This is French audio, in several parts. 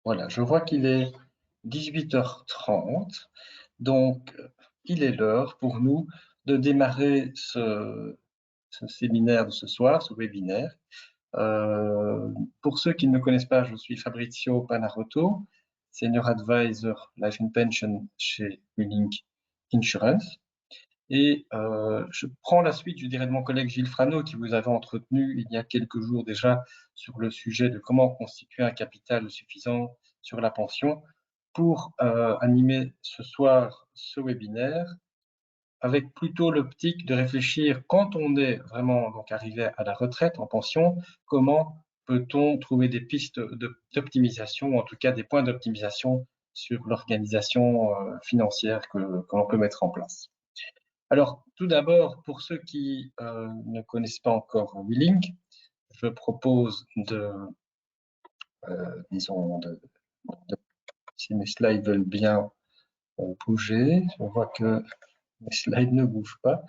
Voilà, je vois qu'il est 18h30, donc il est l'heure pour nous de démarrer ce séminaire de ce soir, ce webinaire. Pour ceux qui ne me connaissent pas, je suis Fabrizio Panarotto, Senior Advisor Life and Pension chez Unilink Insurance. Et je prends la suite, je dirais, de mon collègue Gilles Frano, qui vous avait entretenu il y a quelques jours déjà sur le sujet de comment constituer un capital suffisant sur la pension, pour animer ce soir ce webinaire, avec plutôt l'optique de réfléchir, quand on est vraiment donc arrivé à la retraite en pension, comment peut-on trouver des pistes d'optimisation, ou en tout cas des points d'optimisation sur l'organisation financière que l'on peut mettre en place. Alors, tout d'abord, pour ceux qui ne connaissent pas encore Willink, je propose disons, si mes slides veulent bien bouger. Je vois que mes slides ne bougent pas.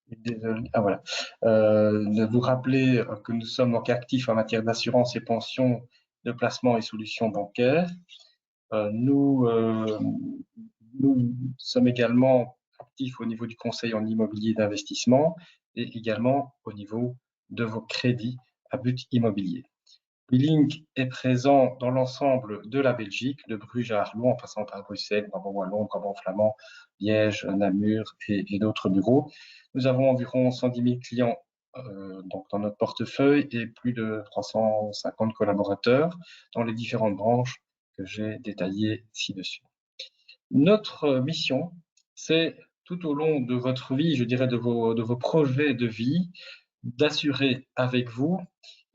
Désolé. Ah voilà. De vous rappeler que nous sommes donc actifs en matière d'assurance et pension, de placement et solutions bancaires. Nous sommes également actifs au niveau du conseil en immobilier d'investissement et également au niveau de vos crédits à but immobilier. Willink est présent dans l'ensemble de la Belgique, de Bruges à Arlon, en passant par Bruxelles, Brabant-Wallon, Brabant-Flamand, Liège, Namur et d'autres bureaux. Nous avons environ 110 000 clients donc dans notre portefeuille et plus de 350 collaborateurs dans les différentes branches que j'ai détaillées ci-dessus. Notre mission, c'est tout au long de votre vie, je dirais de vos projets de vie, d'assurer avec vous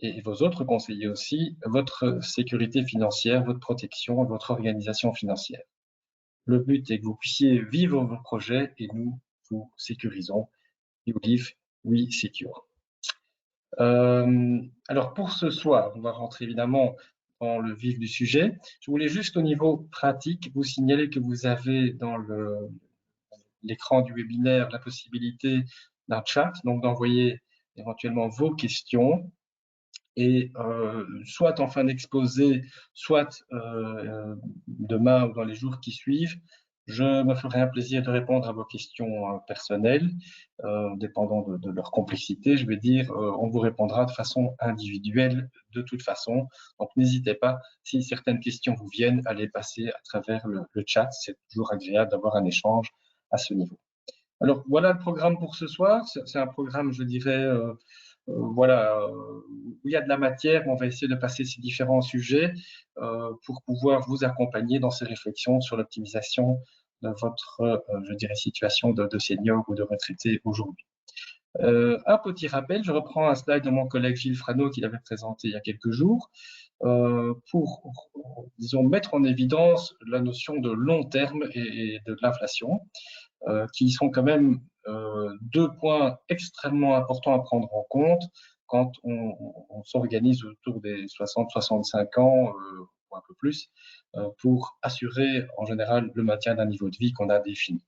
et vos autres conseillers aussi votre sécurité financière, votre protection, votre organisation financière. Le but est que vous puissiez vivre vos projets et nous vous sécurisons. You live, we secure. Alors pour ce soir, on va rentrer évidemment dans le vif du sujet. Je voulais juste au niveau pratique vous signaler que vous avez dans l'écran du webinaire la possibilité d'un chat, donc d'envoyer éventuellement vos questions. Et soit en fin d'exposé, soit demain ou dans les jours qui suivent, je me ferai un plaisir de répondre à vos questions personnelles, dépendant de leur complexité. Je vais dire, on vous répondra de façon individuelle de toute façon. Donc n'hésitez pas, si certaines questions vous viennent, à les passer à travers le chat. C'est toujours agréable d'avoir un échange à ce niveau. Alors voilà le programme pour ce soir. C'est un programme, je dirais, voilà, où il y a de la matière. On va essayer de passer ces différents sujets pour pouvoir vous accompagner dans ces réflexions sur l'optimisation de votre, je dirais, situation de senior ou de retraité aujourd'hui. Un petit rappel, je reprends un slide de mon collègue Gilles Frano qu'il avait présenté il y a quelques jours pour, disons, mettre en évidence la notion de long terme et de l'inflation, qui sont quand même deux points extrêmement importants à prendre en compte quand on s'organise autour des 60-65 ans ou un peu plus pour assurer en général le maintien d'un niveau de vie qu'on a défini.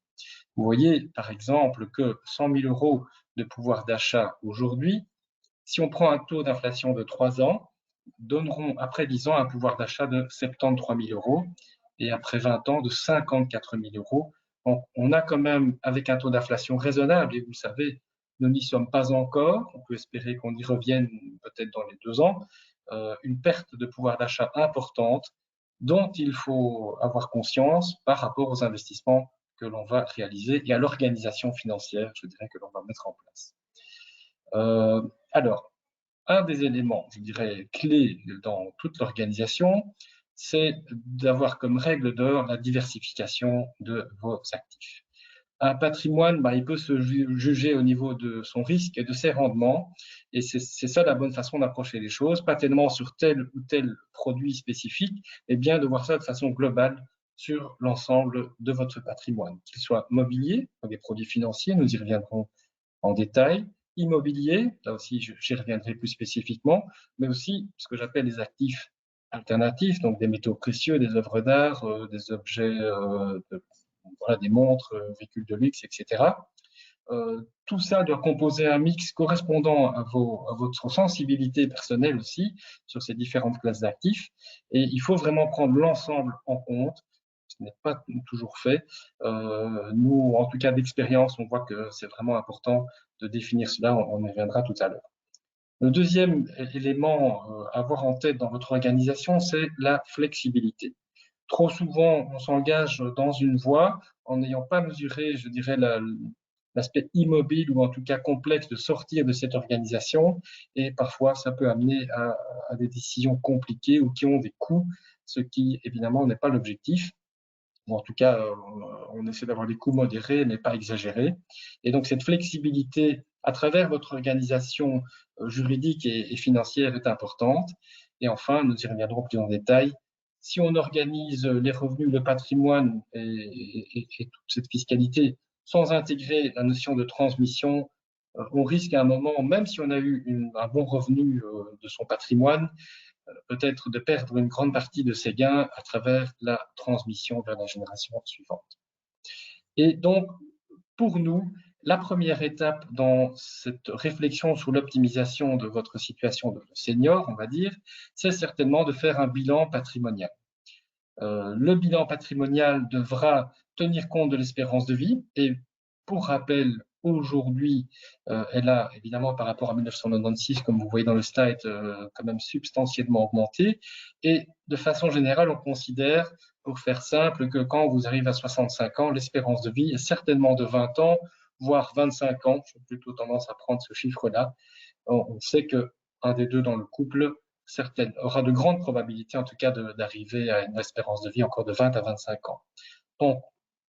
Vous voyez par exemple que 100 000 € de pouvoir d'achat aujourd'hui, si on prend un taux d'inflation de 3 ans, donneront après 10 ans un pouvoir d'achat de 73 000 € et après 20 ans de 54 000 €. Donc, on a quand même, avec un taux d'inflation raisonnable, et vous le savez, nous n'y sommes pas encore, on peut espérer qu'on y revienne peut-être dans les 2 ans, une perte de pouvoir d'achat importante dont il faut avoir conscience par rapport aux investissements que l'on va réaliser et à l'organisation financière, je dirais, que l'on va mettre en place. Alors, un des éléments, je dirais, clés dans toute l'organisation, c'est d'avoir comme règle d'or la diversification de vos actifs. Un patrimoine, il peut se juger au niveau de son risque et de ses rendements, et c'est ça la bonne façon d'approcher les choses, pas tellement sur tel ou tel produit spécifique, mais bien de voir ça de façon globale sur l'ensemble de votre patrimoine, qu'il soit mobilier, des produits financiers, nous y reviendrons en détail, immobilier, là aussi j'y reviendrai plus spécifiquement, mais aussi ce que j'appelle les actifs alternatifs, donc des métaux précieux, des œuvres d'art, des objets, voilà, des montres, véhicules de luxe, etc. Tout ça doit composer un mix correspondant à votre sensibilité personnelle aussi sur ces différentes classes d'actifs. Et il faut vraiment prendre l'ensemble en compte. Ce n'est pas toujours fait. Nous, en tout cas d'expérience, on voit que c'est vraiment important de définir cela. On y reviendra tout à l'heure. Le deuxième élément à avoir en tête dans votre organisation, c'est la flexibilité. Trop souvent, on s'engage dans une voie en n'ayant pas mesuré, je dirais, l'aspect immobile ou en tout cas complexe de sortir de cette organisation. Et parfois, ça peut amener à des décisions compliquées ou qui ont des coûts, ce qui, évidemment, n'est pas l'objectif. Ou en tout cas, on essaie d'avoir des coûts modérés, mais pas exagérés. Et donc, cette flexibilité à travers votre organisation juridique et financière est importante. Et enfin, nous y reviendrons plus en détail. Si on organise les revenus, le patrimoine et toute cette fiscalité sans intégrer la notion de transmission, on risque à un moment, même si on a eu un bon revenu de son patrimoine, peut-être de perdre une grande partie de ses gains à travers la transmission vers la génération suivante. Et donc, pour nous, la première étape dans cette réflexion sur l'optimisation de votre situation de senior, on va dire, c'est certainement de faire un bilan patrimonial. Le bilan patrimonial devra tenir compte de l'espérance de vie et pour rappel, aujourd'hui, elle a évidemment par rapport à 1996, comme vous voyez dans le slide, quand même substantiellement augmenté. Et de façon générale, on considère, pour faire simple, que quand vous arrivez à 65 ans, l'espérance de vie est certainement de 20 ans, voire 25 ans. J'ai plutôt tendance à prendre ce chiffre-là. On sait qu'un des deux dans le couple aura de grandes probabilités, en tout cas, d'arriver à une espérance de vie encore de 20 à 25 ans. Donc,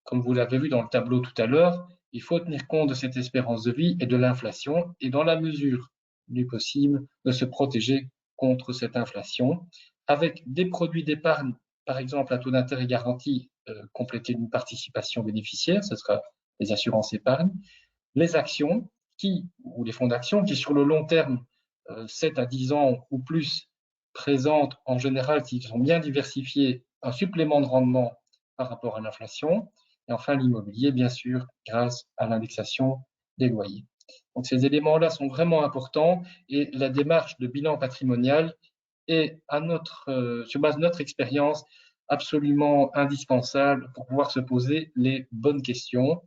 comme vous l'avez vu dans le tableau tout à l'heure, il faut tenir compte de cette espérance de vie et de l'inflation, et dans la mesure du possible, de se protéger contre cette inflation avec des produits d'épargne, par exemple, à taux d'intérêt garanti complété d'une participation bénéficiaire, ce sera les assurances épargne, les actions ou les fonds d'action qui, sur le long terme, 7 à 10 ans ou plus, présentent en général, qui sont bien diversifiés, un supplément de rendement par rapport à l'inflation. Et enfin, l'immobilier, bien sûr, grâce à l'indexation des loyers. Donc, ces éléments-là sont vraiment importants et la démarche de bilan patrimonial est, sur base de notre expérience, absolument indispensable pour pouvoir se poser les bonnes questions,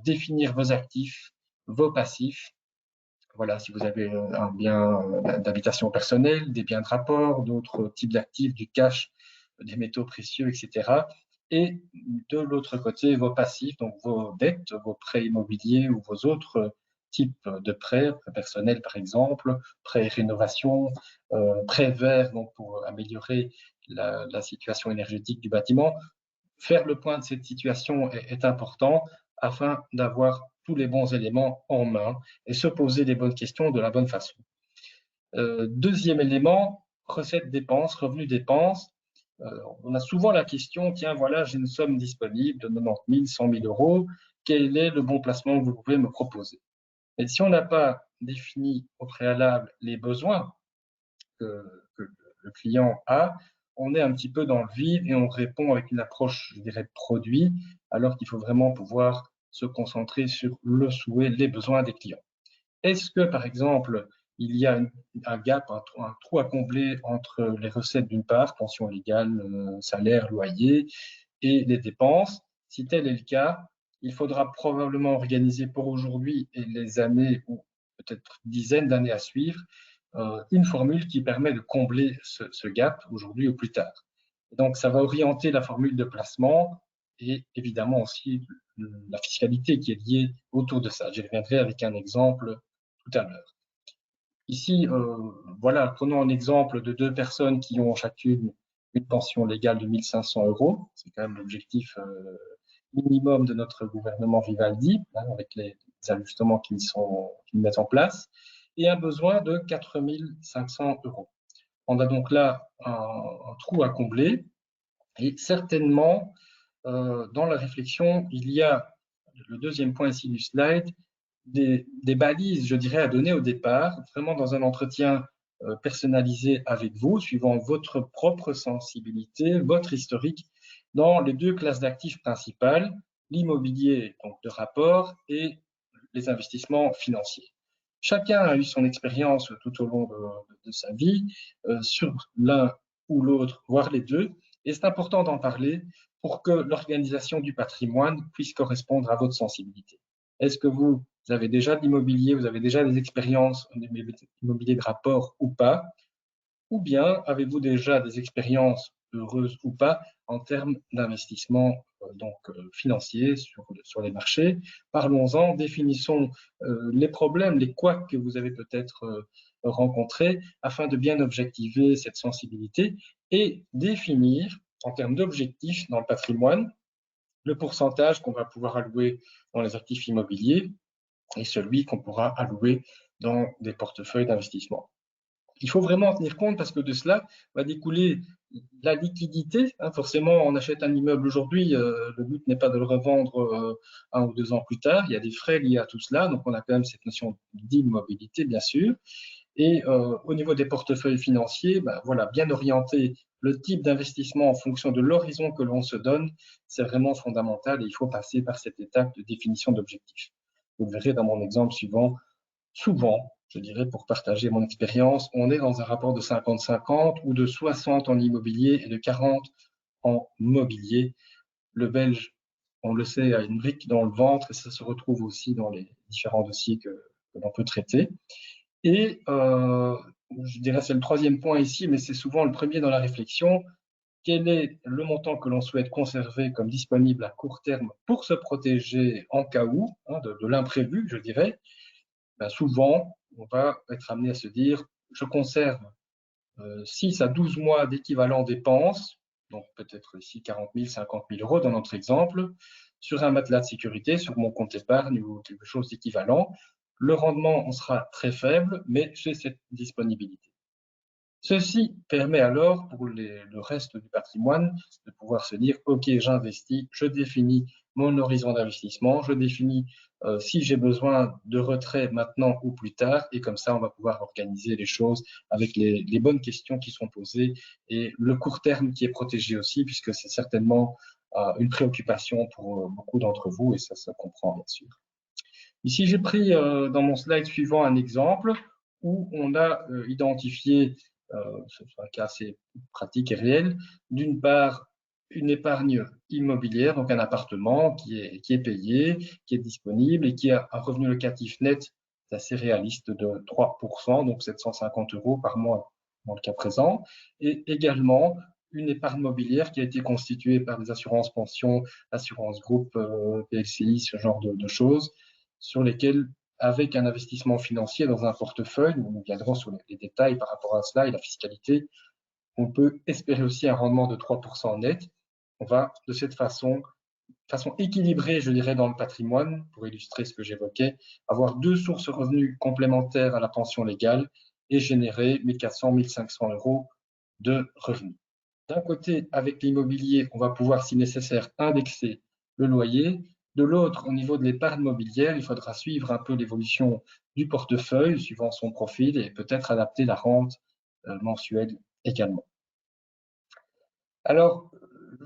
définir vos actifs, vos passifs. Voilà, si vous avez un bien d'habitation personnelle, des biens de rapport, d'autres types d'actifs, du cash, des métaux précieux, etc. Et de l'autre côté, vos passifs, donc vos dettes, vos prêts immobiliers ou vos autres types de prêts personnels par exemple, prêts rénovation, prêts verts donc pour améliorer la situation énergétique du bâtiment. Faire le point de cette situation est important afin d'avoir tous les bons éléments en main et se poser les bonnes questions de la bonne façon. Deuxième élément, recettes dépenses, revenus dépenses. On a souvent la question, tiens, voilà, j'ai une somme disponible de 90 000, 100 000 euros, quel est le bon placement que vous pouvez me proposer? Et si on n'a pas défini au préalable les besoins que le client a, on est un petit peu dans le vide et on répond avec une approche, je dirais, produit, alors qu'il faut vraiment pouvoir se concentrer sur le souhait, les besoins des clients. Est-ce que, par exemple, il y a un gap, un trou à combler entre les recettes d'une part, pension légale, salaire, loyer, et les dépenses? Si tel est le cas, il faudra probablement organiser pour aujourd'hui et les années ou peut-être dizaines d'années à suivre une formule qui permet de combler ce gap aujourd'hui ou plus tard. Et donc, ça va orienter la formule de placement et évidemment aussi la fiscalité qui est liée autour de ça. J'y reviendrai avec un exemple tout à l'heure. Ici, voilà, prenons un exemple de deux personnes qui ont chacune une pension légale de 1 500 euros. C'est quand même l'objectif minimum de notre gouvernement Vivaldi, hein, avec les ajustements qu'ils mettent en place, et un besoin de 4 500 euros. On a donc là un trou à combler, et certainement, dans la réflexion, il y a, le deuxième point ici du slide, des balises, je dirais, à donner au départ, vraiment dans un entretien personnalisé avec vous, suivant votre propre sensibilité, votre historique, dans les deux classes d'actifs principales, l'immobilier donc de rapport et les investissements financiers. Chacun a eu son expérience tout au long de sa vie sur l'un ou l'autre, voire les deux, et c'est important d'en parler pour que l'organisation du patrimoine puisse correspondre à votre sensibilité. Est-ce que vous avez déjà de l'immobilier, vous avez déjà des expériences en immobilier de rapport ou pas? Ou bien avez-vous déjà des expériences heureuses ou pas en termes d'investissement financier sur les marchés? Parlons-en, définissons les problèmes, les couacs que vous avez peut-être rencontrés afin de bien objectiver cette sensibilité et définir en termes d'objectifs dans le patrimoine le pourcentage qu'on va pouvoir allouer dans les actifs immobiliers et celui qu'on pourra allouer dans des portefeuilles d'investissement. Il faut vraiment en tenir compte parce que de cela va découler la liquidité. Forcément, on achète un immeuble aujourd'hui, le but n'est pas de le revendre 1 ou 2 ans plus tard. Il y a des frais liés à tout cela, donc on a quand même cette notion d'immobilité, bien sûr. Et au niveau des portefeuilles financiers, voilà, bien orienter le type d'investissement en fonction de l'horizon que l'on se donne, c'est vraiment fondamental et il faut passer par cette étape de définition d'objectifs. Vous le verrez dans mon exemple suivant, souvent, je dirais, pour partager mon expérience, on est dans un rapport de 50-50 ou de 60 en immobilier et de 40 en mobilier. Le Belge, on le sait, a une brique dans le ventre et ça se retrouve aussi dans les différents dossiers que l'on peut traiter. Et je dirais c'est le troisième point ici, mais c'est souvent le premier dans la réflexion. Quel est le montant que l'on souhaite conserver comme disponible à court terme pour se protéger en cas où, de l'imprévu, je dirais? Souvent, on va être amené à se dire, je conserve 6 à 12 mois d'équivalent dépenses, donc peut-être ici 40 000, 50 000 euros dans notre exemple, sur un matelas de sécurité, sur mon compte épargne ou quelque chose d'équivalent. Le rendement en sera très faible, mais j'ai cette disponibilité. Ceci permet alors, pour le reste du patrimoine, de pouvoir se dire, OK, j'investis, je définis mon horizon d'investissement, je définis si j'ai besoin de retrait maintenant ou plus tard, et comme ça, on va pouvoir organiser les choses avec les bonnes questions qui sont posées et le court terme qui est protégé aussi, puisque c'est certainement une préoccupation pour beaucoup d'entre vous, et ça se comprend bien sûr. Ici, j'ai pris dans mon slide suivant un exemple où on a identifié, c'est un cas assez pratique et réel, d'une part, une épargne immobilière, donc un appartement qui est payé, qui est disponible et qui a un revenu locatif net assez réaliste de 3%, donc 750 euros par mois dans le cas présent, et également une épargne mobilière qui a été constituée par des assurances pensions, assurances groupe, PLCI, ce genre de choses, sur lesquelles, avec un investissement financier dans un portefeuille, nous viendrons sur les détails par rapport à cela et la fiscalité, on peut espérer aussi un rendement de 3% net. On va de cette façon équilibrée, je dirais, dans le patrimoine, pour illustrer ce que j'évoquais, avoir 2 sources de revenus complémentaires à la pension légale et générer 1 400, 1 500 euros de revenus. D'un côté, avec l'immobilier, on va pouvoir, si nécessaire, indexer le loyer. De l'autre, au niveau de l'épargne mobilière, il faudra suivre un peu l'évolution du portefeuille, suivant son profil, et peut-être adapter la rente mensuelle également. Alors,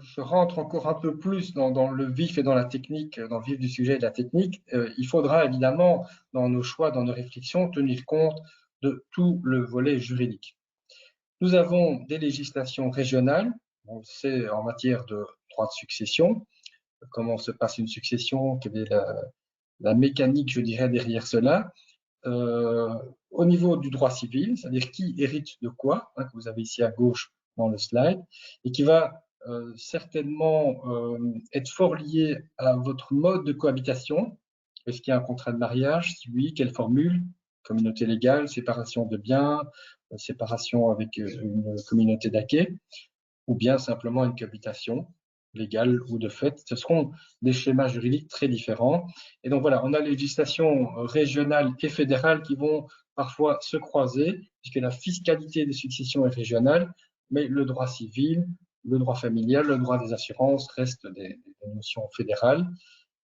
je rentre encore un peu plus dans le vif et dans la technique, dans le vif du sujet et de la technique. Il faudra évidemment, dans nos choix, dans nos réflexions, tenir compte de tout le volet juridique. Nous avons des législations régionales, on sait en matière de droit de succession, comment se passe une succession, quelle est la mécanique, je dirais, derrière cela. Au niveau du droit civil, c'est-à-dire qui hérite de quoi, que vous avez ici à gauche dans le slide, et qui va certainement être fort lié à votre mode de cohabitation. Est-ce qu'il y a un contrat de mariage? Si oui, quelle formule? Communauté légale, séparation de biens, séparation avec une communauté d'acquet, ou bien simplement une cohabitation légale ou de fait. Ce seront des schémas juridiques très différents. Et donc voilà, on a les législations régionales et fédérales qui vont parfois se croiser, puisque la fiscalité des successions est régionale, mais le droit civil, le droit familial, le droit des assurances restent des notions fédérales.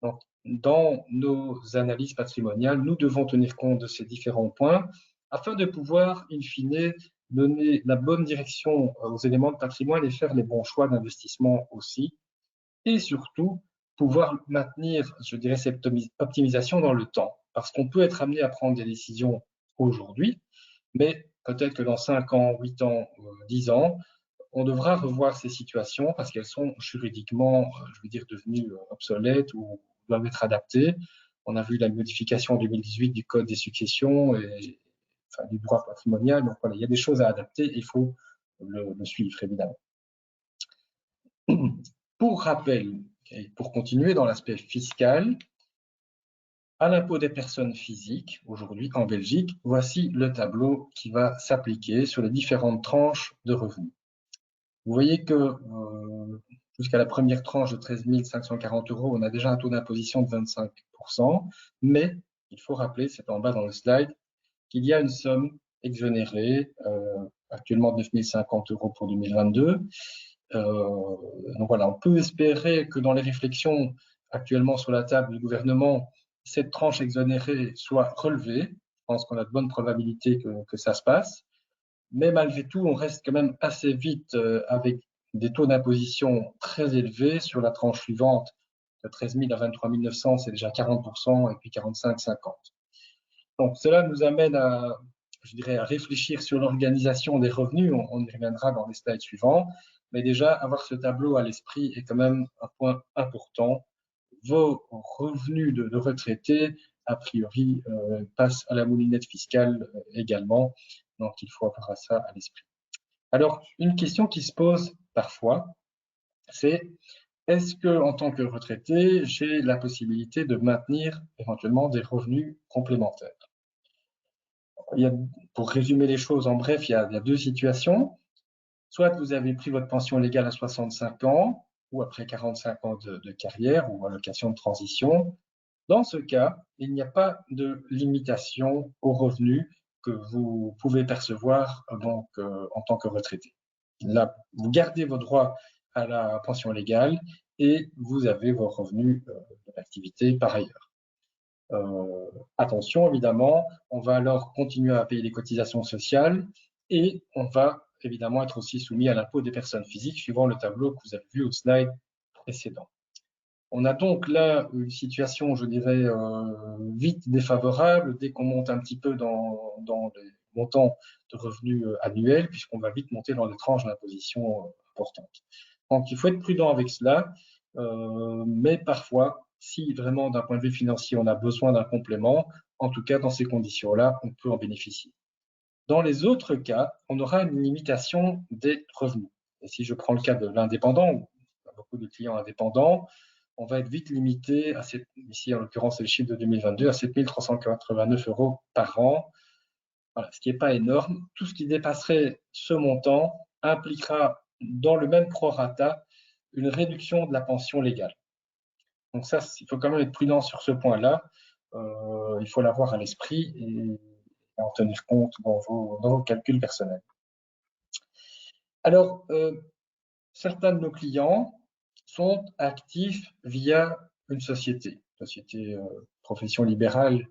Donc, dans nos analyses patrimoniales, nous devons tenir compte de ces différents points afin de pouvoir, in fine, donner la bonne direction aux éléments de patrimoine et faire les bons choix d'investissement aussi. Et surtout, pouvoir maintenir, je dirais, cette optimisation dans le temps. parce qu'on peut être amené à prendre des décisions aujourd'hui, mais peut-être que dans 5 ans, 8 ans, 10 ans, on devra revoir ces situations parce qu'elles sont juridiquement, je veux dire, devenues obsolètes ou doivent être adaptées. On a vu la modification en 2018 du Code des successions et enfin, du droit patrimonial. Donc voilà, il y a des choses à adapter et il faut le suivre, évidemment. Pour rappel, et pour continuer dans l'aspect fiscal, à l'impôt des personnes physiques, aujourd'hui en Belgique, voici le tableau qui va s'appliquer sur les différentes tranches de revenus. Vous voyez que jusqu'à la première tranche de 13 540 €, on a déjà un taux d'imposition de 25%, mais il faut rappeler, c'est en bas dans le slide, qu'il y a une somme exonérée, actuellement 9 050 € pour 2022. Donc voilà, on peut espérer que dans les réflexions actuellement sur la table du gouvernement, cette tranche exonérée soit relevée. Je pense qu'on a de bonnes probabilités que ça se passe. Mais malgré tout, on reste quand même assez vite avec des taux d'imposition très élevés sur la tranche suivante. De 13 000 à 23 900, c'est déjà 40%, et puis 45-50. Donc cela nous amène à, je dirais, à réfléchir sur l'organisation des revenus. On y reviendra dans les slides suivants. Mais déjà, avoir ce tableau à l'esprit est quand même un point important. Vos revenus de retraités, a priori, passent à la moulinette fiscale également. Donc, il faut avoir ça à l'esprit. Alors, une question qui se pose parfois, c'est est-ce que, en tant que retraité, j'ai la possibilité de maintenir éventuellement des revenus complémentaires? Pour résumer les choses en bref, il y a deux situations. Soit vous avez pris votre pension légale à 65 ans ou après 45 ans de carrière ou allocation de transition. Dans ce cas, il n'y a pas de limitation aux revenus que vous pouvez percevoir donc, en tant que retraité. Là, vous gardez vos droits à la pension légale et vous avez vos revenus de l'activité par ailleurs. Attention, évidemment, on va alors continuer à payer les cotisations sociales et on va évidemment être aussi soumis à l'impôt des personnes physiques, suivant le tableau que vous avez vu au slide précédent. On a donc là une situation, je dirais, vite défavorable dès qu'on monte un petit peu dans les montants de revenus annuels, puisqu'on va vite monter dans des tranches d'imposition importantes. Donc, il faut être prudent avec cela, mais parfois, si vraiment d'un point de vue financier, on a besoin d'un complément, en tout cas, dans ces conditions-là, on peut en bénéficier. Dans les autres cas, on aura une limitation des revenus. Et si je prends le cas de l'indépendant, ou beaucoup de clients indépendants, on va être vite limité, ici en l'occurrence c'est le chiffre de 2022, à 7 389 € par an, voilà, ce qui n'est pas énorme. Tout ce qui dépasserait ce montant impliquera dans le même prorata une réduction de la pension légale. Donc ça, il faut quand même être prudent sur ce point-là, il faut l'avoir à l'esprit et en tenir compte dans vos calculs personnels. Alors, certains de nos clients sont actifs via une société profession libérale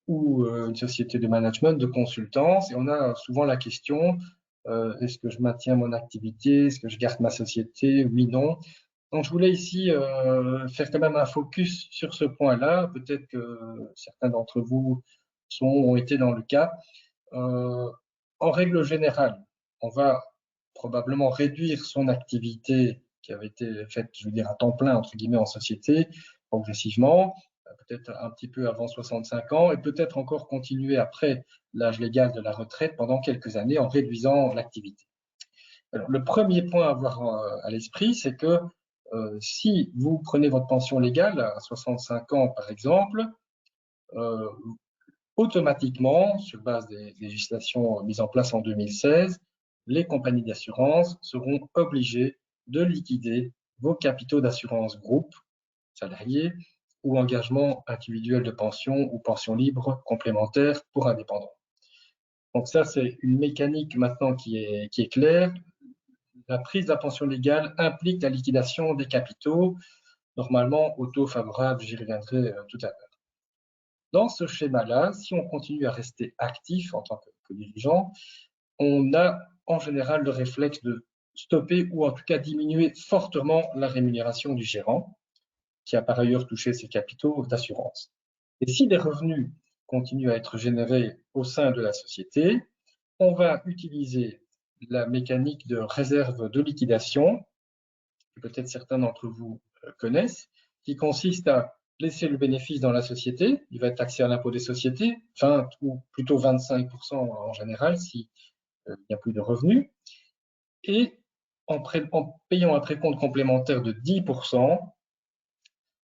ou une société de management, de consultance. Et on a souvent la question, est-ce que je maintiens mon activité? Est-ce que je garde ma société? Oui, non. Donc, je voulais ici faire quand même un focus sur ce point-là. Peut-être que certains d'entre vous ont été dans le cas. En règle générale, on va probablement réduire son activité qui avait été faite, je veux dire, à temps plein, entre guillemets, en société, progressivement, peut-être un petit peu avant 65 ans, et peut-être encore continuer après l'âge légal de la retraite pendant quelques années en réduisant l'activité. Alors, le premier point à avoir à l'esprit, c'est que si vous prenez votre pension légale à 65 ans, par exemple, automatiquement, sur base des législations mises en place en 2016, les compagnies d'assurance seront obligées de liquider vos capitaux d'assurance groupe, salariés, ou engagements individuels de pension ou pension libre complémentaire pour indépendants. Donc ça, c'est une mécanique maintenant qui est claire. La prise de la pension légale implique la liquidation des capitaux, normalement au taux favorable, j'y reviendrai tout à l'heure. Dans ce schéma-là, si on continue à rester actif en tant que dirigeant, on a en général le réflexe de stopper ou en tout cas diminuer fortement la rémunération du gérant, qui a par ailleurs touché ses capitaux d'assurance. Et si les revenus continue à être généré au sein de la société. On va utiliser la mécanique de réserve de liquidation, que peut-être certains d'entre vous connaissent, qui consiste à laisser le bénéfice dans la société. Il va être taxé à l'impôt des sociétés, 20 ou plutôt 25% en général, s'il n'y a plus de revenus. Et en payant un précompte complémentaire de 10%,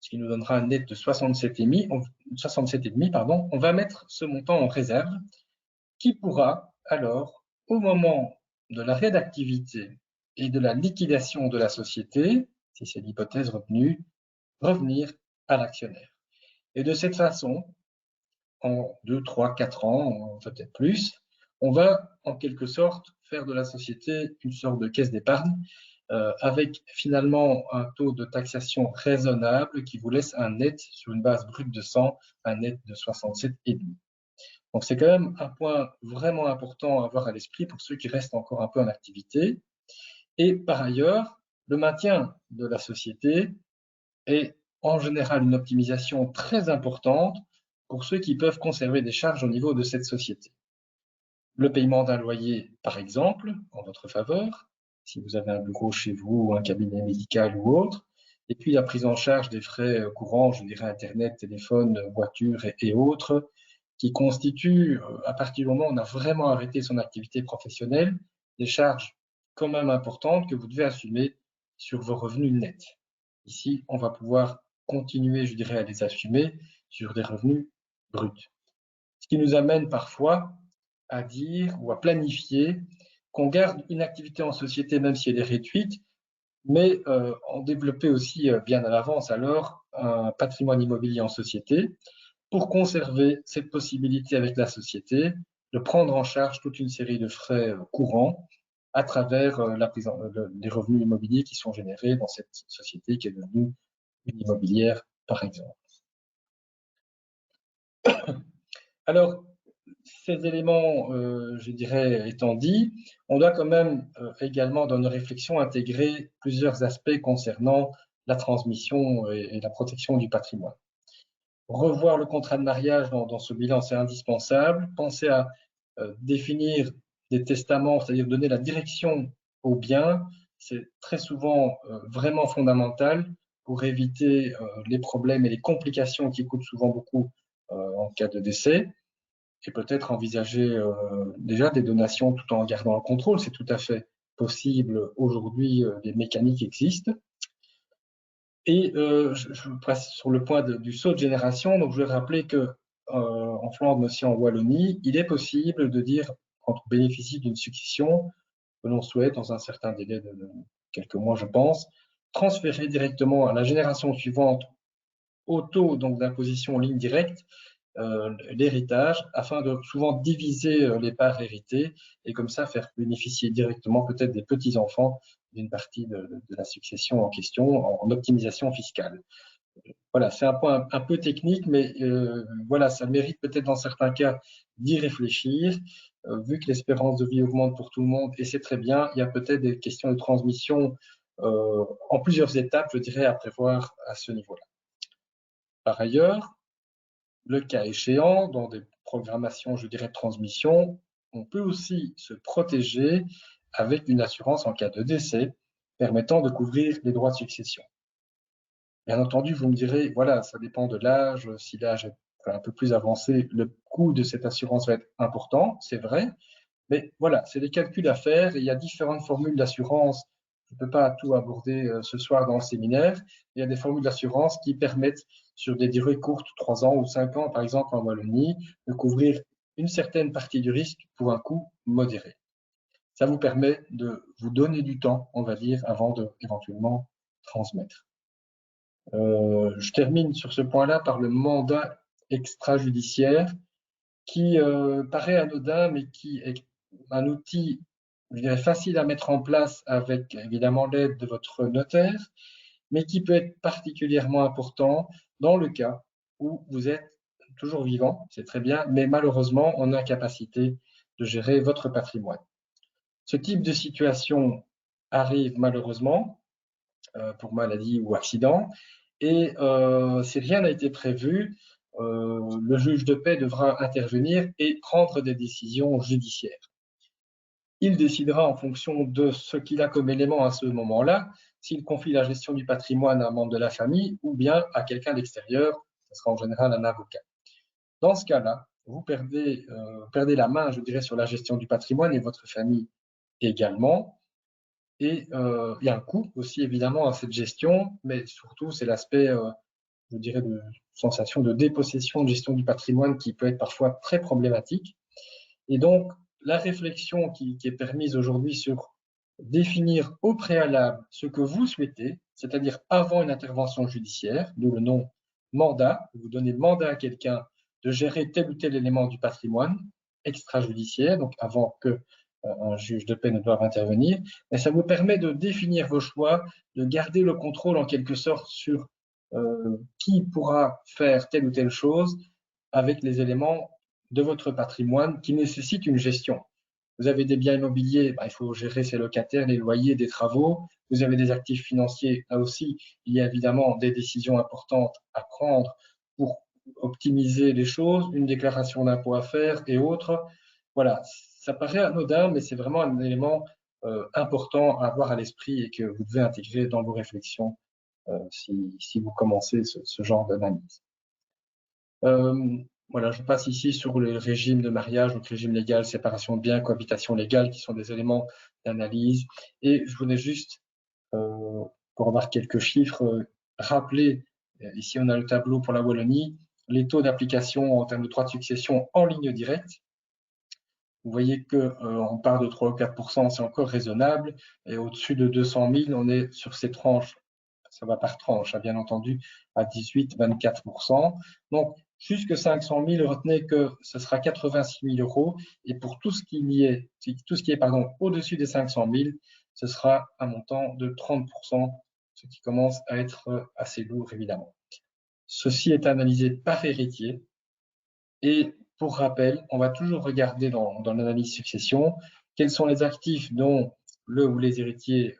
ce qui nous donnera un net de 67,5, on va mettre ce montant en réserve qui pourra alors, au moment de l'arrêt d'activité et de la liquidation de la société, si c'est l'hypothèse retenue, revenir à l'actionnaire. Et de cette façon, en 2, 3, 4 ans, peut-être plus, on va en quelque sorte faire de la société une sorte de caisse d'épargne avec finalement un taux de taxation raisonnable qui vous laisse un net sur une base brute de 100, un net de 67,5. Donc c'est quand même un point vraiment important à avoir à l'esprit pour ceux qui restent encore un peu en activité. Et par ailleurs, le maintien de la société est en général une optimisation très importante pour ceux qui peuvent conserver des charges au niveau de cette société. Le paiement d'un loyer, par exemple, en votre faveur, si vous avez un bureau chez vous, un cabinet médical ou autre, et puis la prise en charge des frais courants, je dirais Internet, téléphone, voiture et autres, qui constituent, à partir du moment où on a vraiment arrêté son activité professionnelle, des charges quand même importantes que vous devez assumer sur vos revenus nets. Ici, on va pouvoir continuer, je dirais, à les assumer sur des revenus bruts. Ce qui nous amène parfois à dire ou à planifier qu'on garde une activité en société, même si elle est réduite, mais en développer aussi bien à l'avance alors un patrimoine immobilier en société pour conserver cette possibilité avec la société de prendre en charge toute une série de frais courants à travers les revenus immobiliers qui sont générés dans cette société qui est devenue une immobilière, par exemple. Alors, ces éléments, je dirais, étant dit, on doit quand même également dans nos réflexions intégrer plusieurs aspects concernant la transmission et la protection du patrimoine. Revoir le contrat de mariage dans ce bilan, c'est indispensable. Penser à définir des testaments, c'est-à-dire donner la direction aux biens, c'est très souvent vraiment fondamental pour éviter les problèmes et les complications qui coûtent souvent beaucoup en cas de décès. Et peut-être envisager déjà des donations tout en gardant le contrôle. C'est tout à fait possible aujourd'hui, des mécaniques existent. Et je passe sur le point du saut de génération. Donc, je vais rappeler que en Flandre, mais aussi en Wallonie, il est possible de dire, quand on bénéficie d'une succession que l'on souhaite, dans un certain délai de quelques mois, je pense, transférer directement à la génération suivante au taux d'imposition en ligne directe l'héritage afin de souvent diviser les parts héritées et comme ça faire bénéficier directement peut-être des petits-enfants d'une partie de la succession en question en optimisation fiscale. Voilà, c'est un point un peu technique, mais voilà, ça mérite peut-être dans certains cas d'y réfléchir. Vu que l'espérance de vie augmente pour tout le monde, et c'est très bien, il y a peut-être des questions de transmission en plusieurs étapes, je dirais, à prévoir à ce niveau-là. Par ailleurs, le cas échéant, dans des programmations, je dirais, de transmission, on peut aussi se protéger avec une assurance en cas de décès permettant de couvrir les droits de succession. Bien entendu, vous me direz, voilà, ça dépend de l'âge. Si l'âge est un peu plus avancé, le coût de cette assurance va être important, c'est vrai. Mais voilà, c'est des calculs à faire. Et il y a différentes formules d'assurance. Je ne peux pas tout aborder ce soir dans le séminaire. Il y a des formules d'assurance qui permettent, sur des durées courtes, 3 ans ou 5 ans, par exemple en Wallonie, de couvrir une certaine partie du risque pour un coût modéré. Ça vous permet de vous donner du temps, on va dire, avant de éventuellement transmettre. Je termine sur ce point-là par le mandat extrajudiciaire qui paraît anodin, mais qui est un outil, je dirais, facile à mettre en place avec évidemment l'aide de votre notaire, mais qui peut être particulièrement important dans le cas où vous êtes toujours vivant, c'est très bien, mais malheureusement en incapacité de gérer votre patrimoine. Ce type de situation arrive malheureusement pour maladie ou accident, et si rien n'a été prévu, le juge de paix devra intervenir et prendre des décisions judiciaires. Il décidera en fonction de ce qu'il a comme élément à ce moment-là, s'il confie la gestion du patrimoine à un membre de la famille ou bien à quelqu'un d'extérieur, ce sera en général un avocat. Dans ce cas-là, vous perdez la main, je dirais, sur la gestion du patrimoine et votre famille également. Et il y a un coût aussi évidemment à cette gestion, mais surtout c'est l'aspect, je dirais, de sensation de dépossession, de gestion du patrimoine qui peut être parfois très problématique. Et donc, la réflexion qui est permise aujourd'hui sur définir au préalable ce que vous souhaitez, c'est-à-dire avant une intervention judiciaire, d'où le nom mandat, vous donnez mandat à quelqu'un de gérer tel ou tel élément du patrimoine extrajudiciaire, donc avant que un juge de paix ne doive intervenir, mais ça vous permet de définir vos choix, de garder le contrôle en quelque sorte sur qui pourra faire telle ou telle chose avec les éléments de votre patrimoine qui nécessitent une gestion. Vous avez des biens immobiliers, il faut gérer ses locataires, les loyers, des travaux. Vous avez des actifs financiers, là aussi, il y a évidemment des décisions importantes à prendre pour optimiser les choses, une déclaration d'impôt à faire et autres. Voilà, ça paraît anodin, mais c'est vraiment un élément important à avoir à l'esprit et que vous devez intégrer dans vos réflexions si vous commencez ce genre d'analyse. Voilà, je passe ici sur les régimes de mariage, donc régime légal, séparation de biens, cohabitation légale, qui sont des éléments d'analyse. Et je voulais juste, pour avoir quelques chiffres, rappeler, ici on a le tableau pour la Wallonie, les taux d'application en termes de droit de succession en ligne directe. Vous voyez qu'on part de 3 ou 4%, c'est encore raisonnable, et au-dessus de 200 000, on est sur ces tranches, ça va par tranche, bien entendu, à 18-24%. Donc, jusque 500 000, retenez que ce sera 86 000 euros, et pour tout ce qui est au-dessus des 500 000, ce sera un montant de 30%, ce qui commence à être assez lourd, évidemment. Ceci est analysé par héritier, et pour rappel, on va toujours regarder dans l'analyse succession quels sont les actifs dont le ou les héritiers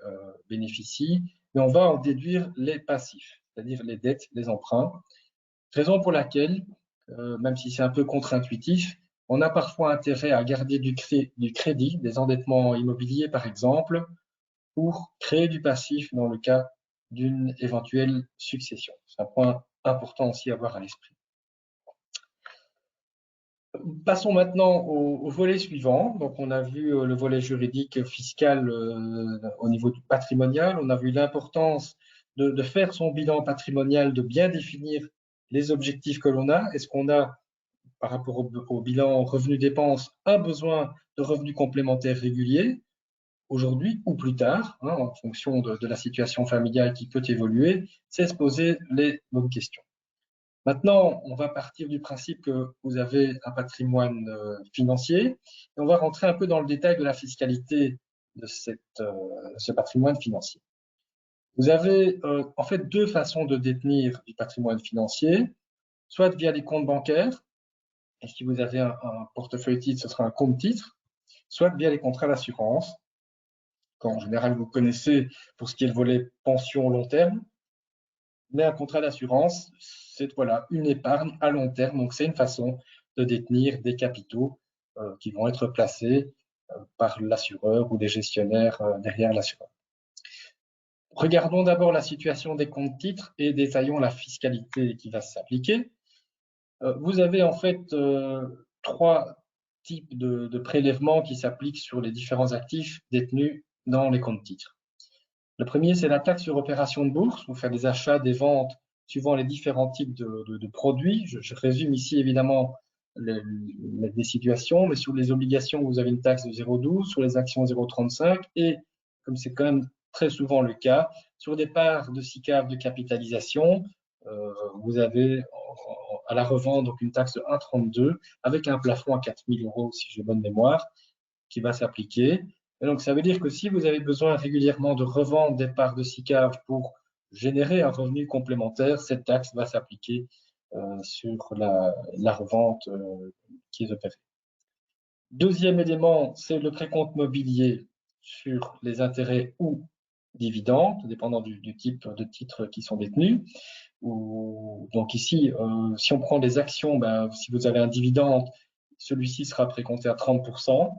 bénéficient, mais on va en déduire les passifs, c'est-à-dire les dettes, les emprunts. Raison pour laquelle, même si c'est un peu contre-intuitif, on a parfois intérêt à garder du crédit, des endettements immobiliers par exemple, pour créer du passif dans le cas d'une éventuelle succession. C'est un point important aussi à avoir à l'esprit. Passons maintenant au volet suivant. Donc, on a vu le volet juridique fiscal au niveau du patrimonial. On a vu l'importance de faire son bilan patrimonial, de bien définir les objectifs que l'on a. Est-ce qu'on a, par rapport au bilan revenus-dépenses, un besoin de revenus complémentaires réguliers aujourd'hui ou plus tard, en fonction de la situation familiale qui peut évoluer? C'est se poser les bonnes questions. Maintenant, on va partir du principe que vous avez un patrimoine financier et on va rentrer un peu dans le détail de la fiscalité de ce patrimoine financier. Vous avez en fait deux façons de détenir du patrimoine financier, soit via les comptes bancaires, et si vous avez un portefeuille titre, ce sera un compte titre, soit via les contrats d'assurance, qu'en général vous connaissez pour ce qui est le volet pension long terme. Mais un contrat d'assurance, c'est voilà, une épargne à long terme. Donc, c'est une façon de détenir des capitaux qui vont être placés par l'assureur ou des gestionnaires derrière l'assureur. Regardons d'abord la situation des comptes titres et détaillons la fiscalité qui va s'appliquer. Vous avez en fait trois types de prélèvements qui s'appliquent sur les différents actifs détenus dans les comptes titres. Le premier, c'est la taxe sur opération de bourse. Vous faites des achats, des ventes suivant les différents types de produits. Je résume ici évidemment les situations, mais sur les obligations, vous avez une taxe de 0,12, sur les actions 0,35 et, comme c'est quand même très souvent le cas, sur des parts de SICAV de capitalisation, vous avez à la revente donc une taxe de 1,32 avec un plafond à 4 000 euros, si j'ai bonne mémoire, qui va s'appliquer. Et donc, ça veut dire que si vous avez besoin régulièrement de revendre des parts de SICAV pour générer un revenu complémentaire, cette taxe va s'appliquer sur la revente qui est opérée. Deuxième élément, c'est le précompte mobilier sur les intérêts ou dividendes, dépendant du type de titres qui sont détenus. Donc ici, si on prend des actions, ben, si vous avez un dividende, celui-ci sera précompté à 30%.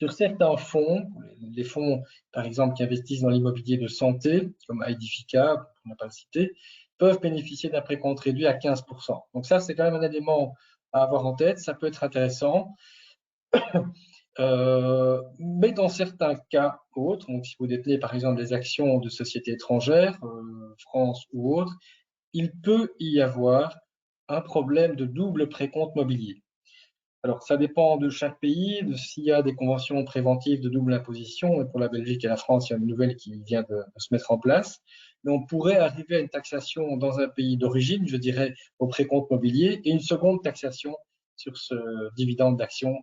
Sur certains fonds, les fonds, par exemple, qui investissent dans l'immobilier de santé, comme Aedifica, pour ne pas le citer, peuvent bénéficier d'un précompte réduit à 15%. Donc ça, c'est quand même un élément à avoir en tête. Ça peut être intéressant. Mais dans certains cas autres, donc si vous détenez par exemple des actions de sociétés étrangères, France ou autres, il peut y avoir un problème de double précompte mobilier. Alors, ça dépend de chaque pays, de s'il y a des conventions préventives de double imposition. Et pour la Belgique et la France, il y a une nouvelle qui vient de se mettre en place. Mais on pourrait arriver à une taxation dans un pays d'origine, je dirais, au précompte mobilier, et une seconde taxation sur ce dividende d'action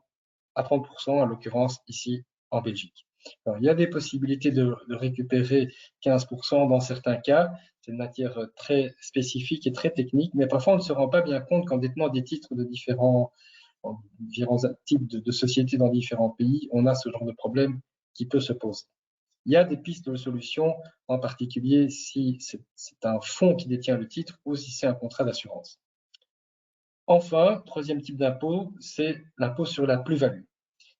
à 30%, en l'occurrence ici en Belgique. Alors, il y a des possibilités de récupérer 15% dans certains cas. C'est une matière très spécifique et très technique, mais parfois on ne se rend pas bien compte qu'en détenant des titres de différents types de sociétés dans différents pays, on a ce genre de problème qui peut se poser. Il y a des pistes de solutions, en particulier si c'est un fonds qui détient le titre ou si c'est un contrat d'assurance. Enfin, troisième type d'impôt, c'est l'impôt sur la plus-value.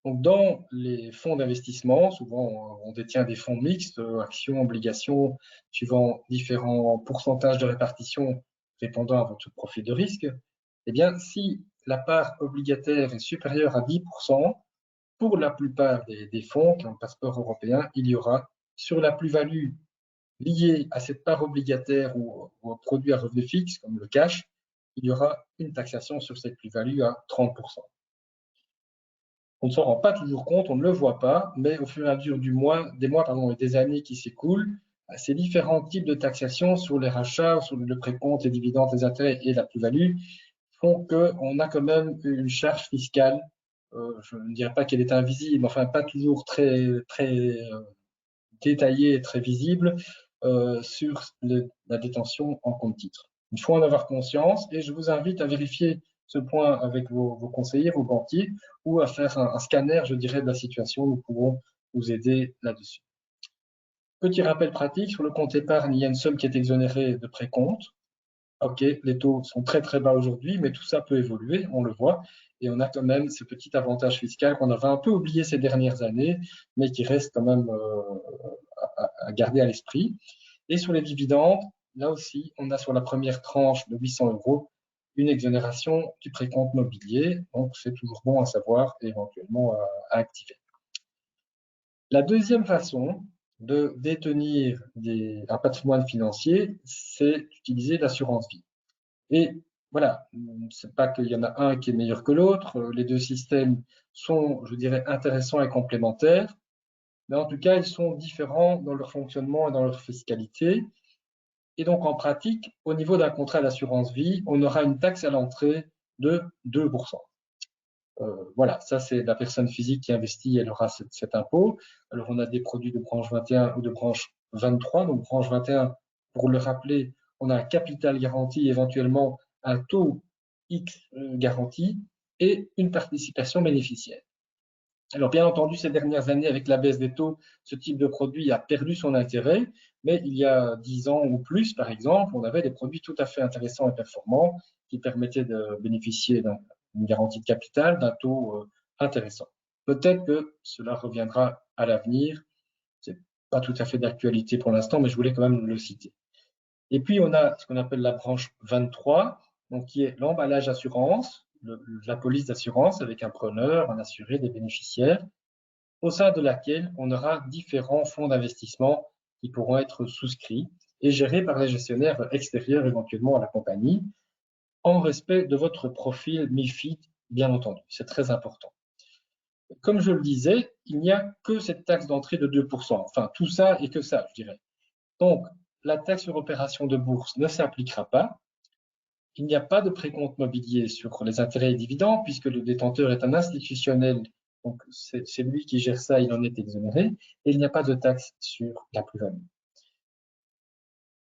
Donc, dans les fonds d'investissement, souvent on détient des fonds mixtes, actions, obligations, suivant différents pourcentages de répartition répondant à votre profil de risque. Eh bien, si la part obligataire est supérieure à 10%, pour la plupart des fonds qui ont le passeport européen, il y aura sur la plus-value liée à cette part obligataire ou au produit à revenu fixe, comme le cash, il y aura une taxation sur cette plus-value à 30%. On ne s'en rend pas toujours compte, on ne le voit pas, mais au fur et à mesure des mois et des années qui s'écoulent, ces différents types de taxation sur les rachats, sur le précompte, les dividendes, les intérêts et la plus-value font qu'on a quand même une charge fiscale, je ne dirais pas qu'elle est invisible, mais enfin pas toujours très détaillée et très visible sur la détention en compte titre. Il faut en avoir conscience et je vous invite à vérifier ce point avec vos conseillers, vos banquiers, ou à faire un scanner, je dirais, de la situation. Nous pouvons vous aider là-dessus. Petit rappel pratique, sur le compte épargne, il y a une somme qui est exonérée de précompte. OK, les taux sont très très bas aujourd'hui, mais tout ça peut évoluer, on le voit, et on a quand même ce petit avantage fiscal qu'on avait un peu oublié ces dernières années, mais qui reste quand même à garder à l'esprit. Et sur les dividendes, là aussi, on a sur la première tranche de 800 € une exonération du précompte mobilier, donc c'est toujours bon à savoir et éventuellement à activer. La deuxième façon de détenir un patrimoine financier, c'est d'utiliser l'assurance vie. Et voilà, c'est pas qu'il y en a un qui est meilleur que l'autre, les deux systèmes sont, je dirais, intéressants et complémentaires, mais en tout cas, ils sont différents dans leur fonctionnement et dans leur fiscalité. Et donc, en pratique, au niveau d'un contrat d'assurance vie, on aura une taxe à l'entrée de 2%. Voilà, ça c'est la personne physique qui investit, elle aura cet impôt. Alors, on a des produits de branche 21 ou de branche 23. Donc, branche 21, pour le rappeler, on a un capital garanti, éventuellement un taux X garanti et une participation bénéficiaire. Alors, bien entendu, ces dernières années, avec la baisse des taux, ce type de produit a perdu son intérêt, mais il y a 10 ans ou plus, par exemple, on avait des produits tout à fait intéressants et performants qui permettaient de bénéficier d'une garantie de capital, d'un taux intéressant. Peut-être que cela reviendra à l'avenir. Ce n'est pas tout à fait d'actualité pour l'instant, mais je voulais quand même le citer. Et puis, on a ce qu'on appelle la branche 23, donc qui est l'emballage assurance, la police d'assurance avec un preneur, un assuré, des bénéficiaires, au sein de laquelle on aura différents fonds d'investissement qui pourront être souscrits et gérés par les gestionnaires extérieurs éventuellement à la compagnie, en respect de votre profil MiFID, bien entendu. C'est très important. Comme je le disais, il n'y a que cette taxe d'entrée de 2%. Enfin, tout ça et que ça, je dirais. Donc, la taxe sur opération de bourse ne s'appliquera pas. Il n'y a pas de précompte mobilier sur les intérêts et dividendes puisque le détenteur est un institutionnel, donc c'est lui qui gère ça, il en est exonéré, et il n'y a pas de taxe sur la plus-value.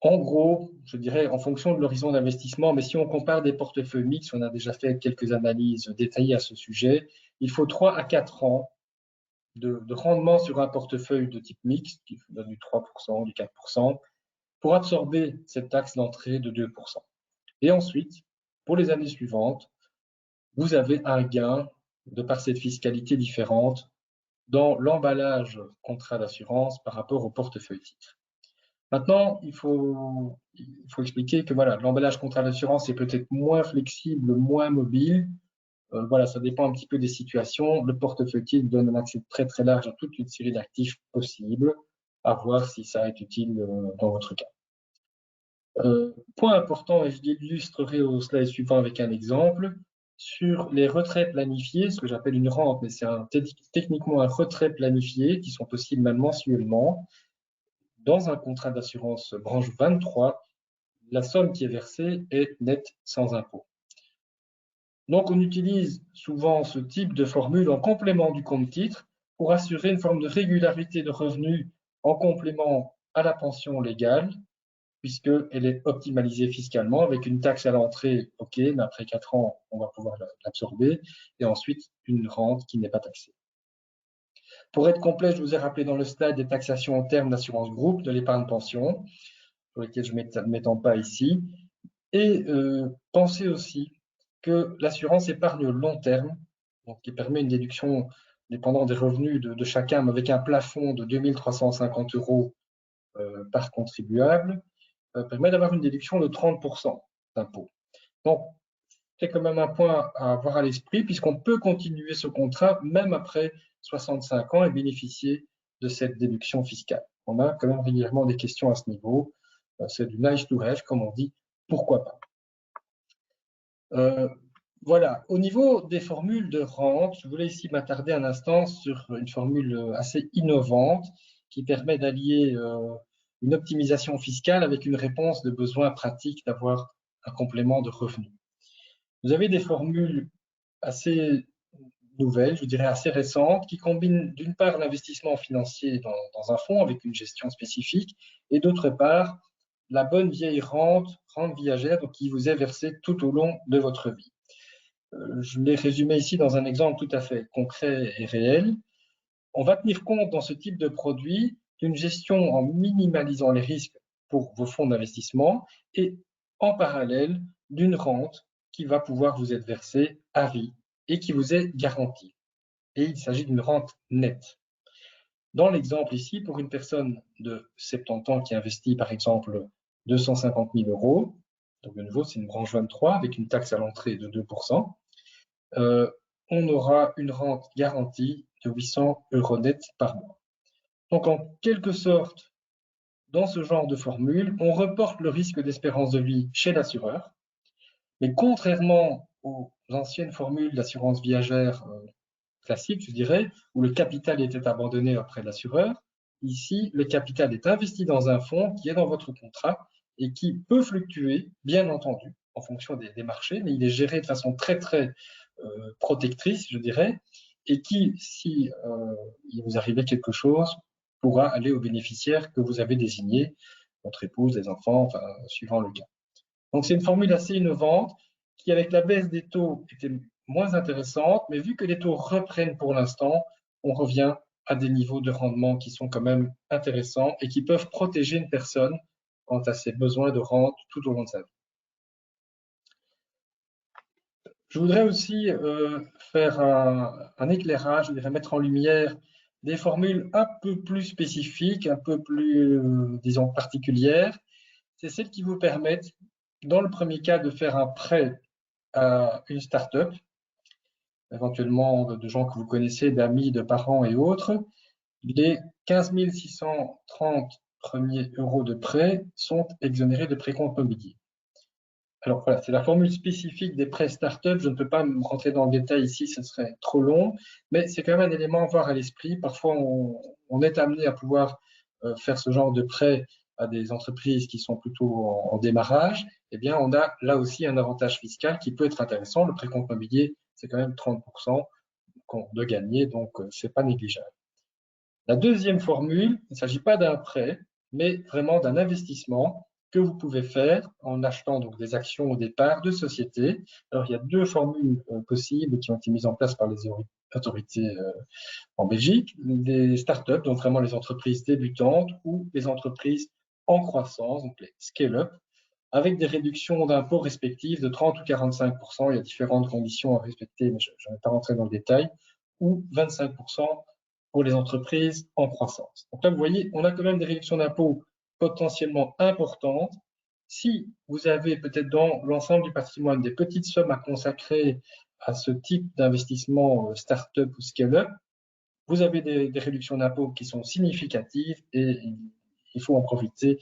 En gros, je dirais en fonction de l'horizon d'investissement, mais si on compare des portefeuilles mixtes, on a déjà fait quelques analyses détaillées à ce sujet, il faut 3 à 4 ans de rendement sur un portefeuille de type mixte, qui donne du 3%, du 4%, pour absorber cette taxe d'entrée de 2%. Et ensuite, pour les années suivantes, vous avez un gain de par cette fiscalité différente dans l'emballage contrat d'assurance par rapport au portefeuille titre. Maintenant, il faut expliquer que voilà, l'emballage contrat d'assurance est peut-être moins flexible, moins mobile. Voilà, ça dépend un petit peu des situations. Le portefeuille titre donne un accès très très large à toute une série d'actifs possibles, à voir si ça est utile dans votre cas. Point important, et je l'illustrerai au slide suivant avec un exemple, sur les retraits planifiés, ce que j'appelle une rente, mais c'est techniquement un retrait planifié qui sont possibles même mensuellement. Dans un contrat d'assurance branche 23, la somme qui est versée est nette sans impôt. Donc, on utilise souvent ce type de formule en complément du compte titre pour assurer une forme de régularité de revenus en complément à la pension légale, puisqu'elle est optimalisée fiscalement avec une taxe à l'entrée, ok, mais après 4 ans, on va pouvoir l'absorber, et ensuite une rente qui n'est pas taxée. Pour être complet, je vous ai rappelé dans le stade des taxations en termes d'assurance groupe de l'épargne pension, sur lesquelles je ne m'étends pas ici. Et pensez aussi que l'assurance épargne long terme, donc qui permet une déduction dépendant des revenus de chacun, mais avec un plafond de 2 350 € par contribuable, permet d'avoir une déduction de 30% d'impôt. Donc, c'est quand même un point à avoir à l'esprit, puisqu'on peut continuer ce contrat même après 65 ans et bénéficier de cette déduction fiscale. On a quand même régulièrement des questions à ce niveau. C'est du nice to have, comme on dit, pourquoi pas. Voilà, au niveau des formules de rente, je voulais ici m'attarder un instant sur une formule assez innovante qui permet d'allier une optimisation fiscale avec une réponse de besoin pratique d'avoir un complément de revenus. Vous avez des formules assez nouvelles, je dirais assez récentes, qui combinent d'une part l'investissement financier dans un fonds avec une gestion spécifique et d'autre part la bonne vieille rente viagère qui vous est versée tout au long de votre vie. Je l'ai résumé ici dans un exemple tout à fait concret et réel. On va tenir compte dans ce type de produit d'une gestion en minimalisant les risques pour vos fonds d'investissement et en parallèle d'une rente qui va pouvoir vous être versée à vie et qui vous est garantie. Et il s'agit d'une rente nette. Dans l'exemple ici, pour une personne de 70 ans qui investit par exemple 250 000 €, donc de nouveau c'est une branche 23 avec une taxe à l'entrée de 2%, on aura une rente garantie de 800 € net par mois. Donc, en quelque sorte, dans ce genre de formule, on reporte le risque d'espérance de vie chez l'assureur, mais contrairement aux anciennes formules d'assurance viagère classiques, je dirais, où le capital était abandonné auprès de l'assureur, ici, le capital est investi dans un fonds qui est dans votre contrat et qui peut fluctuer, bien entendu, en fonction des marchés, mais il est géré de façon très, très protectrice, je dirais, et qui, si il vous arrivait quelque chose, pourra aller aux bénéficiaires que vous avez désignés, votre épouse, les enfants, enfin, suivant le cas. Donc, c'est une formule assez innovante qui, avec la baisse des taux, était moins intéressante, mais vu que les taux reprennent pour l'instant, on revient à des niveaux de rendement qui sont quand même intéressants et qui peuvent protéger une personne quant à ses besoins de rente tout au long de sa vie. Je voudrais aussi faire un éclairage, je dirais mettre en lumière des formules un peu plus spécifiques, un peu plus, disons, particulières. C'est celles qui vous permettent, dans le premier cas, de faire un prêt à une start-up, éventuellement de gens que vous connaissez, d'amis, de parents et autres. Les 15 630 premiers euros de prêt sont exonérés de précompte mobilier. Alors voilà, c'est la formule spécifique des prêts start-up. Je ne peux pas me rentrer dans le détail ici, ce serait trop long, mais c'est quand même un élément à avoir à l'esprit. Parfois, on est amené à pouvoir faire ce genre de prêt à des entreprises qui sont plutôt en démarrage. Eh bien, on a là aussi un avantage fiscal qui peut être intéressant. Le précompte mobilier, c'est quand même 30% de gagner, donc c'est pas négligeable. La deuxième formule, il ne s'agit pas d'un prêt, mais vraiment d'un investissement que vous pouvez faire en achetant donc des actions ou des parts de société. Alors, il y a deux formules possibles qui ont été mises en place par autorité en Belgique, les startups, donc vraiment les entreprises débutantes ou les entreprises en croissance, donc les scale-up, avec des réductions d'impôts respectives de 30 ou 45%. Il y a différentes conditions à respecter, mais je ne vais pas rentrer dans le détail, ou 25% pour les entreprises en croissance. Donc là, vous voyez, on a quand même des réductions d'impôts potentiellement importantes. Si vous avez peut-être dans l'ensemble du patrimoine des petites sommes à consacrer à ce type d'investissement start-up ou scale-up, vous avez des réductions d'impôts qui sont significatives et il faut en profiter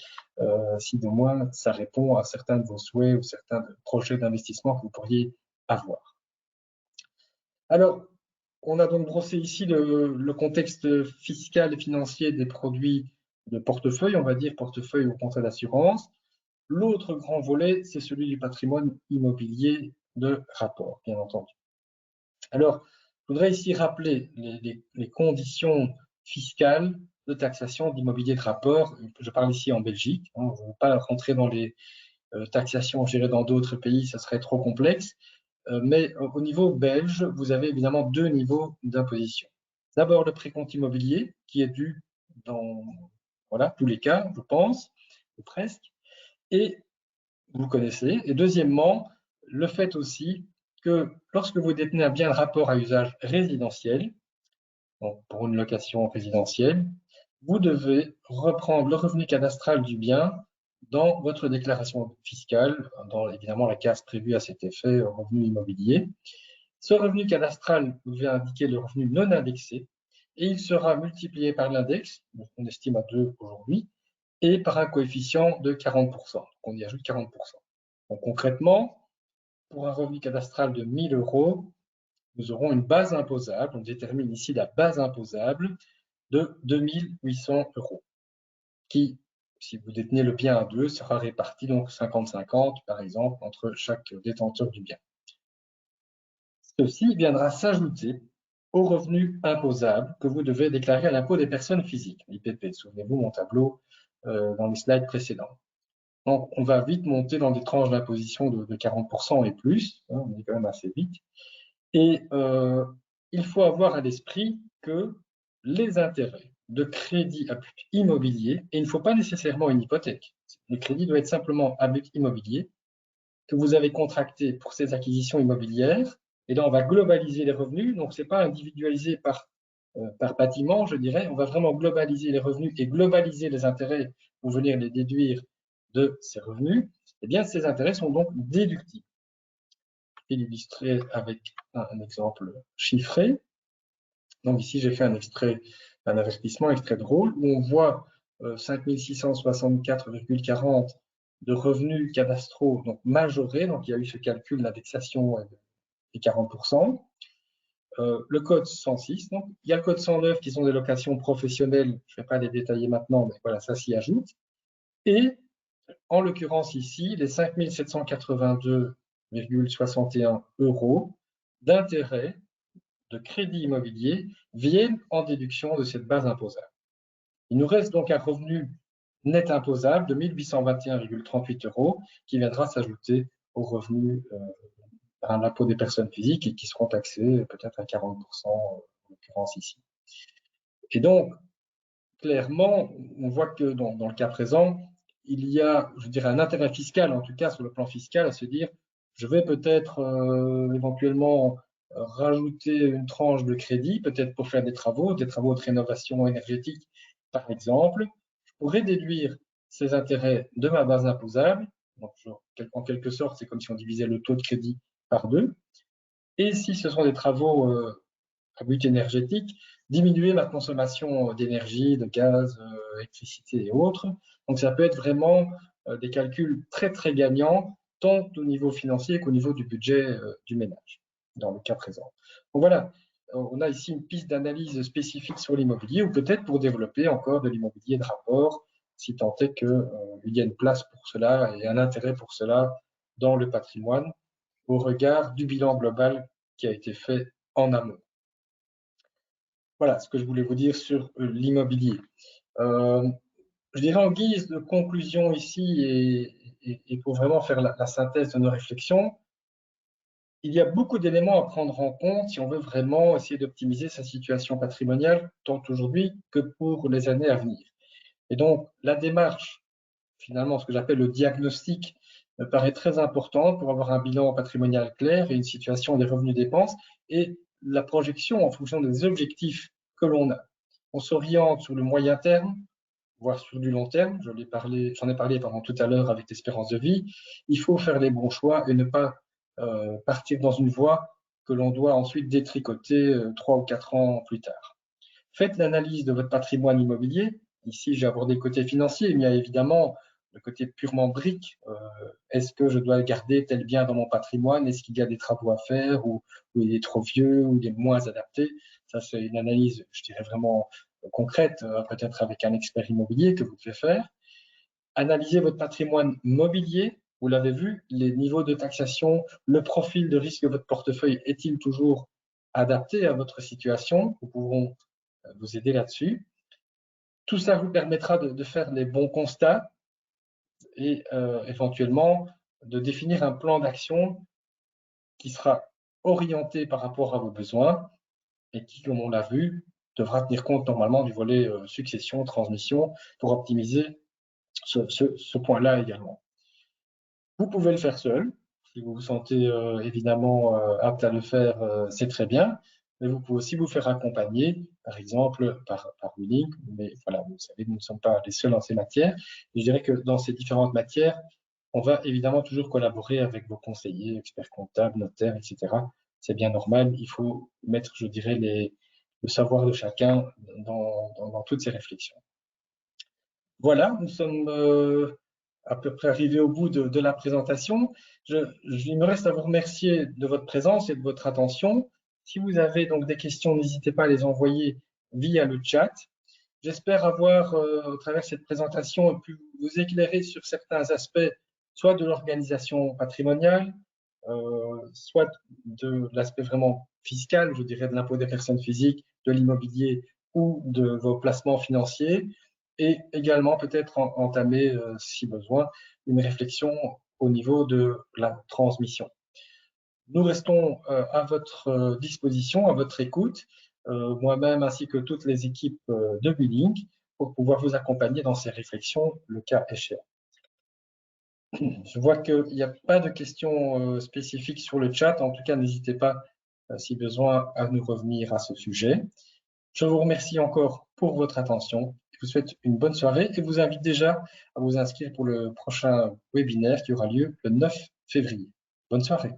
si au moins ça répond à certains de vos souhaits ou certains projets d'investissement que vous pourriez avoir. Alors, on a donc brossé ici le contexte fiscal et financier des produits de portefeuille, on va dire portefeuille ou contrat d'assurance. L'autre grand volet, c'est celui du patrimoine immobilier de rapport, bien entendu. Alors, je voudrais ici rappeler les conditions fiscales de taxation d'immobilier de rapport. Je parle ici en Belgique. Je ne veux pas rentrer dans les taxations gérées dans d'autres pays, ça serait trop complexe. Mais au niveau belge, vous avez évidemment deux niveaux d'imposition. D'abord, le précompte immobilier, qui est dû dans tous les cas, je pense, ou presque. Et vous connaissez. Et deuxièmement, le fait aussi que lorsque vous détenez un bien de rapport à usage résidentiel, donc pour une location résidentielle, vous devez reprendre le revenu cadastral du bien dans votre déclaration fiscale, dans évidemment la case prévue à cet effet, revenu immobilier. Ce revenu cadastral, vous devez indiquer le revenu non indexé et il sera multiplié par l'index, on estime à 2 aujourd'hui, et par un coefficient de 40%. On y ajoute 40%. Donc concrètement, pour un revenu cadastral de 1 000 €, nous aurons une base imposable, on détermine ici la base imposable de 2 800 €, qui, si vous détenez le bien à deux, sera réparti donc 50-50, par exemple, entre chaque détenteur du bien. Ceci viendra s'ajouter au revenu imposable que vous devez déclarer à l'impôt des personnes physiques, l'IPP. Souvenez-vous mon tableau dans les slides précédents. Donc, on va vite monter dans des tranches d'imposition de 40% et plus, on est quand même assez vite. Et il faut avoir à l'esprit que les intérêts de crédit à but immobilier, et il ne faut pas nécessairement une hypothèque, le crédit doit être simplement à but immobilier, que vous avez contracté pour ces acquisitions immobilières, et là on va globaliser les revenus, donc ce n'est pas individualisé par bâtiment, je dirais, on va vraiment globaliser les revenus et globaliser les intérêts pour venir les déduire de ces revenus, eh bien ces intérêts sont donc déductibles. Je vais l'illustrer avec un exemple chiffré. Donc ici, j'ai fait un avertissement, extrait drôle, où on voit 5 664,40 de revenus cadastraux donc majorés. Donc il y a eu ce calcul d'indexation des 40%. Le code 106, donc il y a le code 109 qui sont des locations professionnelles. Je ne vais pas les détailler maintenant, mais voilà, ça s'y ajoute. Et en l'occurrence ici, les 5 782,61 € d'intérêt de crédit immobilier viennent en déduction de cette base imposable. Il nous reste donc un revenu net imposable de 1 821,38 € qui viendra s'ajouter au revenu à l'impôt des personnes physiques et qui seront taxés peut-être à 40% en l'occurrence ici. Et donc, clairement, on voit que dans le cas présent, il y a, je dirais, un intérêt fiscal, en tout cas sur le plan fiscal, à se dire, je vais peut-être éventuellement rajouter une tranche de crédit, peut-être pour faire des travaux de rénovation énergétique, par exemple. Je pourrais déduire ces intérêts de ma base imposable. Donc, en quelque sorte, c'est comme si on divisait le taux de crédit par 2. Et si ce sont des travaux à but énergétique, diminuer ma consommation d'énergie, de gaz, électricité et autres. Donc, ça peut être vraiment des calculs très, très gagnants, tant au niveau financier qu'au niveau du budget du ménage, dans le cas présent. Donc, voilà, on a ici une piste d'analyse spécifique sur l'immobilier, ou peut-être pour développer encore de l'immobilier de rapport, si tant est qu'il y a une place pour cela et un intérêt pour cela dans le patrimoine, au regard du bilan global qui a été fait en amont. Voilà ce que je voulais vous dire sur l'immobilier. Je dirais en guise de conclusion ici, et pour vraiment faire la synthèse de nos réflexions, il y a beaucoup d'éléments à prendre en compte si on veut vraiment essayer d'optimiser sa situation patrimoniale, tant aujourd'hui que pour les années à venir. Et donc, la démarche, finalement, ce que j'appelle le diagnostic, me paraît très important pour avoir un bilan patrimonial clair et une situation des revenus-dépenses et la projection en fonction des objectifs que l'on a. On s'oriente sur le moyen terme, voire sur du long terme. J'en ai parlé tout à l'heure avec l'espérance de vie. Il faut faire les bons choix et ne pas partir dans une voie que l'on doit ensuite détricoter 3 ou 4 ans plus tard. Faites l'analyse de votre patrimoine immobilier. Ici, j'ai abordé le côté financier, mais il y a évidemment le côté purement brique. Est-ce que je dois garder tel bien dans mon patrimoine? Est-ce qu'il y a des travaux à faire ou il est trop vieux ou il est moins adapté? Ça, c'est une analyse, je dirais, vraiment concrète, peut-être avec un expert immobilier que vous devez faire. Analysez votre patrimoine mobilier. Vous l'avez vu, les niveaux de taxation, le profil de risque de votre portefeuille est-il toujours adapté à votre situation? Nous pouvons vous aider là-dessus. Tout ça vous permettra de faire les bons constats et éventuellement de définir un plan d'action qui sera orienté par rapport à vos besoins et qui, comme on l'a vu, devra tenir compte normalement du volet succession, transmission pour optimiser ce point-là également. Vous pouvez le faire seul. Si vous vous sentez évidemment apte à le faire, c'est très bien. Mais vous pouvez aussi vous faire accompagner, par exemple, par WeLink. Mais voilà, vous savez, nous ne sommes pas les seuls dans ces matières. Et je dirais que dans ces différentes matières, on va évidemment toujours collaborer avec vos conseillers, experts comptables, notaires, etc. C'est bien normal. Il faut mettre, je dirais, le savoir de chacun dans toutes ces réflexions. Voilà, nous sommes à peu près arrivés au bout de la présentation. Il me reste à vous remercier de votre présence et de votre attention. Si vous avez donc des questions, n'hésitez pas à les envoyer via le chat. J'espère avoir, au travers de cette présentation, pu vous éclairer sur certains aspects, soit de l'organisation patrimoniale, soit de l'aspect vraiment fiscal, je dirais de l'impôt des personnes physiques, de l'immobilier ou de vos placements financiers, et également peut-être entamer, si besoin, une réflexion au niveau de la transmission. Nous restons à votre disposition, à votre écoute, moi-même ainsi que toutes les équipes de WeLink, pour pouvoir vous accompagner dans ces réflexions, le cas échéant. Je vois qu'il n'y a pas de questions spécifiques sur le chat. En tout cas, n'hésitez pas, si besoin, à nous revenir à ce sujet. Je vous remercie encore pour votre attention. Je vous souhaite une bonne soirée et vous invite déjà à vous inscrire pour le prochain webinaire qui aura lieu le 9 février. Bonne soirée.